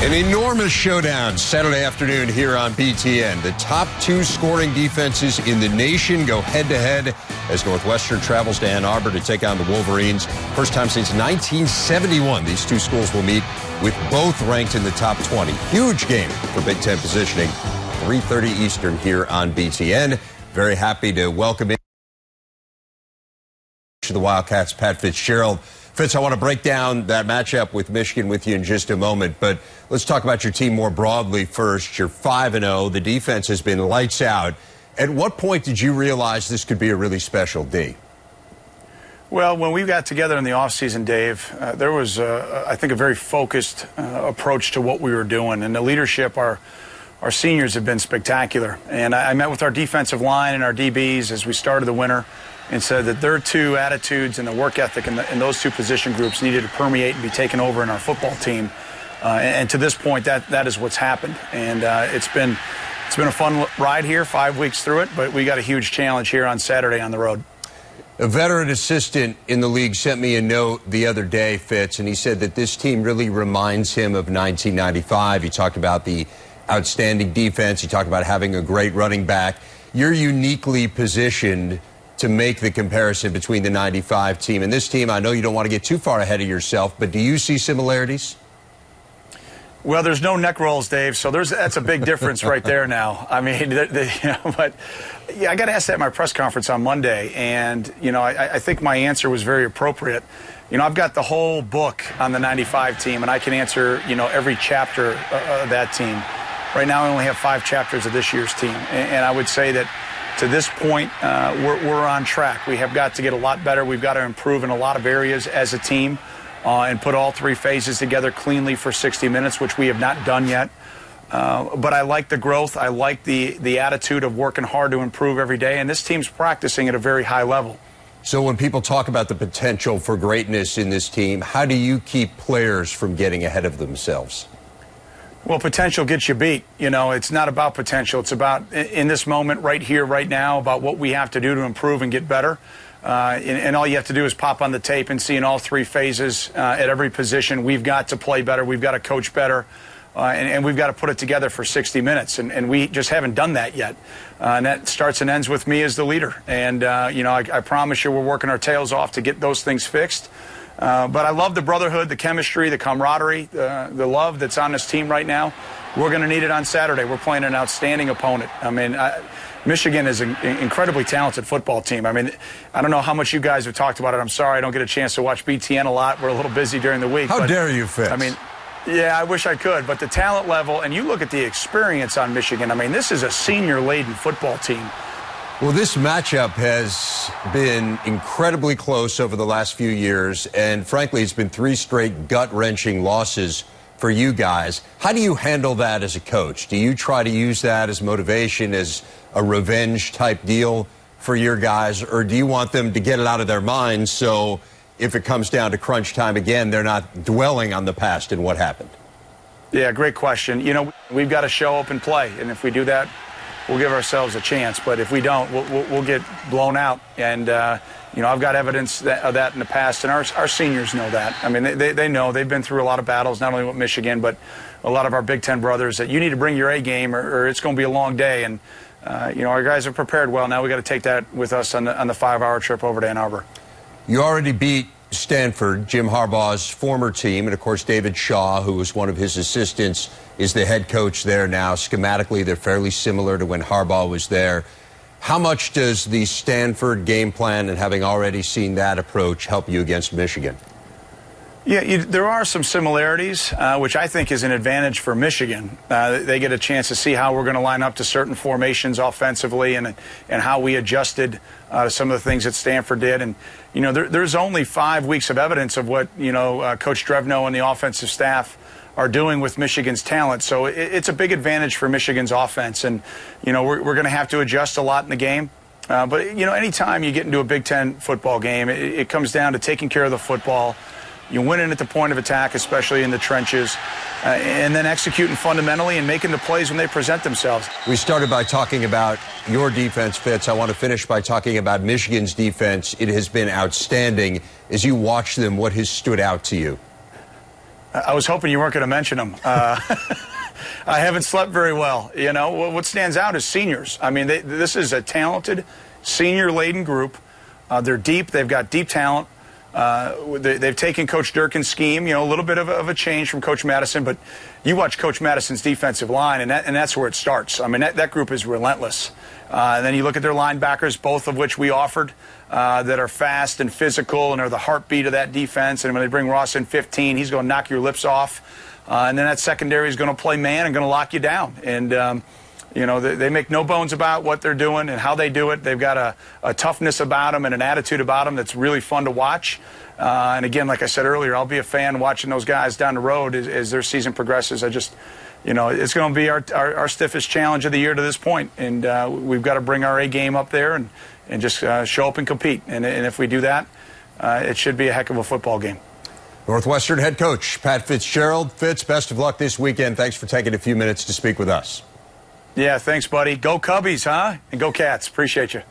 An enormous showdown Saturday afternoon here on BTN. The top two scoring defenses in the nation go head-to-head as Northwestern travels to Ann Arbor to take on the Wolverines. First time since 1971 these two schools will meet, with both ranked in the top 20. Huge game for Big Ten positioning. 3:30 Eastern here on BTN. Very happy to welcome in to the Wildcats, Pat Fitzgerald. Fitz, I want to break down that matchup with Michigan with you in just a moment, but let's talk about your team more broadly first. You're 5-0. The defense has been lights out. At what point did you realize this could be a really special D? Well, when we got together in the offseason, Dave, there was, I think, a very focused approach to what we were doing. And the leadership, our seniors have been spectacular. And I met with our defensive line and our DBs as we started the winter and said that their two attitudes and the work ethic in those two position groups needed to permeate and be taken over in our football team. And to this point, that is what's happened. And it's been a fun ride here, 5 weeks through it, but we got a huge challenge here on Saturday on the road. A veteran assistant in the league sent me a note the other day, Fitz, and he said that this team really reminds him of 1995. He talked about the outstanding defense. He talked about having a great running back. You're uniquely positioned to make the comparison between the 95 team and this team. I know you don't want to get too far ahead of yourself, but do you see similarities? Well, there's no neck rolls, Dave, so that's a big difference right there now. I mean, but yeah, I got asked that at my press conference on Monday, and, I think my answer was very appropriate. I've got the whole book on the 95 team, and I can answer, every chapter of that team. Right now, I only have 5 chapters of this year's team, and I would say that to this point, we're on track. We have got to get a lot better. We've got to improve in a lot of areas as a team and put all 3 phases together cleanly for 60 minutes, which we have not done yet. But I like the growth. I like the attitude of working hard to improve every day, and this team's practicing at a very high level. So when people talk about the potential for greatness in this team, how do you keep players from getting ahead of themselves? Well, potential gets you beat. It's not about potential. It's about, in this moment, right here, right now, about what we have to do to improve and get better. And all you have to do is pop on the tape and see in all 3 phases at every position, we've got to play better, we've got to coach better, and we've got to put it together for 60 minutes. And we just haven't done that yet. And that starts and ends with me as the leader. And, I promise you we're working our tails off to get those things fixed. But I love the brotherhood, the chemistry, the camaraderie, the love that's on this team right now. We're going to need it on Saturday. We're playing an outstanding opponent. I mean, Michigan is an incredibly talented football team. I mean, I don't know how much you guys have talked about it. I'm sorry I don't get a chance to watch BTN a lot. We're a little busy during the week. How dare you, Fitz? I mean, yeah, I wish I could. But the talent level, and you look at the experience on Michigan, I mean, this is a senior-laden football team. Well, this matchup has been incredibly close over the last few years, and frankly, it's been 3 straight gut-wrenching losses for you guys. How do you handle that as a coach? Do you try to use that as motivation, as a revenge-type deal for your guys, or do you want them to get it out of their minds so if it comes down to crunch time again, they're not dwelling on the past and what happened? Yeah, great question. We've got to show up and play, and if we do that, we'll give ourselves a chance. But if we don't, we'll get blown out. And, I've got evidence of that in the past, and our seniors know that. I mean, they know. They've been through a lot of battles, not only with Michigan, but a lot of our Big Ten brothers, that you need to bring your A game or it's going to be a long day. And, our guys have prepared well. Now we got to take that with us on the 5-hour trip over to Ann Arbor. You already beat Stanford, Jim Harbaugh's former team, and of course David Shaw, who was one of his assistants, is the head coach there now. Schematically, they're fairly similar to when Harbaugh was there. How much does the Stanford game plan and having already seen that approach help you against Michigan? Yeah, there are some similarities, which I think is an advantage for Michigan. They get a chance to see how we're going to line up to certain formations offensively and how we adjusted to some of the things that Stanford did. And, there's only 5 weeks of evidence of what, Coach Drevno and the offensive staff are doing with Michigan's talent. So it's a big advantage for Michigan's offense. And, we're going to have to adjust a lot in the game. But, anytime you get into a Big Ten football game, it comes down to taking care of the football. You winning at the point of attack, especially in the trenches, and then executing fundamentally and making the plays when they present themselves. We started by talking about your defense, Fitz. I want to finish by talking about Michigan's defense. It has been outstanding. As you watch them, what has stood out to you? I was hoping you weren't going to mention them. I haven't slept very well. You know, what stands out is seniors. I mean, this is a talented, senior-laden group. They're deep. They've got deep talent. They've taken Coach Durkin's scheme, you know, a little bit of a change from Coach Madison, but you watch Coach Madison's defensive line, and that's where it starts. I mean, that group is relentless. And then you look at their linebackers, both of which we offered, that are fast and physical and are the heartbeat of that defense. And when they bring Ross in 15, he's going to knock your lips off. And then that secondary is going to play man and going to lock you down. And, you know, they make no bones about what they're doing and how they do it. They've got a toughness about them and an attitude about them that's really fun to watch. And again, like I said earlier, I'll be a fan watching those guys down the road as their season progresses. You know, it's going to be our stiffest challenge of the year to this point. And we've got to bring our A game up there and just show up and compete. And if we do that, it should be a heck of a football game. Northwestern head coach Pat Fitzgerald. Fitz, best of luck this weekend. Thanks for taking a few minutes to speak with us. Yeah, thanks, buddy. Go Cubbies, huh? And go Cats. Appreciate you.